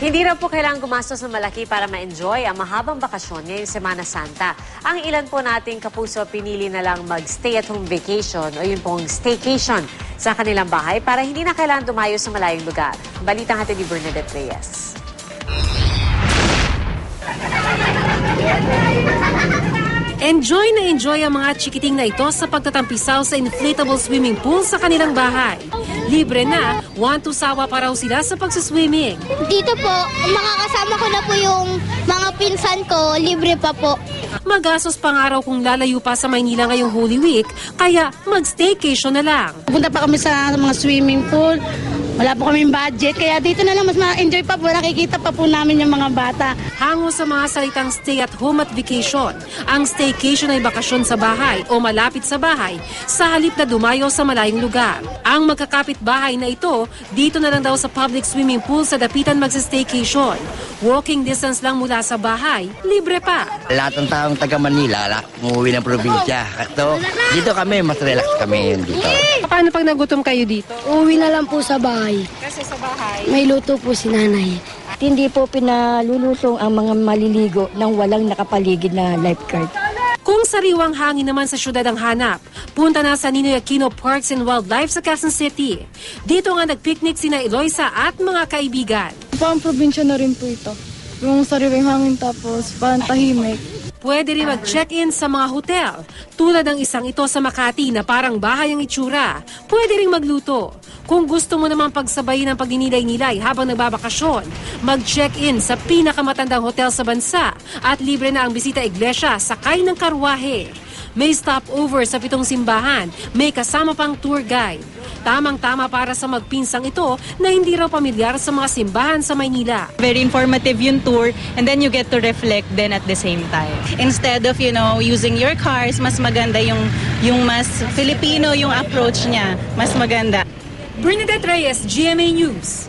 Hindi raw po kailangang gumastos ng malaki para ma-enjoy ang mahabang bakasyon ngayong Semana Santa. Ang ilan po nating kapuso pinili na lang mag-stay-at-home vacation o yun pong staycation sa kanilang bahay para hindi na kailangan dumayo sa malayong lugar. Balitang hatid ni Bernadette Reyes. Enjoy na enjoy ang mga chikiting na ito sa pagtatampisaw sa inflatable swimming pool sa kanilang bahay. Libre na, sawa pa raw sila sa pagsiswimming. Dito po, makakasama ko na po yung mga pinsan ko, libre pa po. Magastos pang araw kung lalayo pa sa Maynila ngayong Holy Week, kaya mag-staycation na lang. Punta pa kami sa mga swimming pool. Wala po kaming budget, kaya dito na lang mas ma-enjoy pa po. Nakikita pa po namin yung mga bata. Hango sa mga salitang stay at home at vacation. Ang staycation ay bakasyon sa bahay o malapit sa bahay sa halip na dumayo sa malayong lugar. Ang magkakapit bahay na ito, dito na lang daw sa public swimming pool sa dapitan magsa-staycation. Walking distance lang mula sa bahay, libre pa. Lahat ng taong taga Manila, umuwi ng probinsya. So, dito kami, mas relax kami dito. Paano pag nagutom kayo dito? Uwi na lang po sa bahay. Kasi sa bahay, May luto po si nanay. At hindi po pinalulusong ang mga maliligo nang walang nakapaligid na lifeguard. kung sariwang hangin naman sa syudad ang hanap, punta na sa Ninoy Aquino Parks and Wildlife sa Quezon City. Dito nga nagpiknik sina Eloisa at mga kaibigan. Pang probinsya na rin po ito. Yung sariwang hangin tapos pantahimik. Pwede rin mag-check-in sa mga hotel, tulad ng isang ito sa Makati na parang bahay ang itsura. Pwede rin magluto. Kung gusto mo naman pagsabayin ang pagninilay-nilay habang nagbabakasyon, mag-check-in sa pinakamatandang hotel sa bansa at libre na ang bisita iglesia sakay ng karwahe. May stopover sa 7 simbahan, may kasama pang tour guide. Tamang-tama para sa magpinsang ito na hindi raw pamilyar sa mga simbahan sa Maynila. Very informative yung tour and then you get to reflect then at the same time. Instead of, using your cars, mas maganda yung mas Filipino yung approach niya. Mas maganda. Bernadette Reyes, GMA News.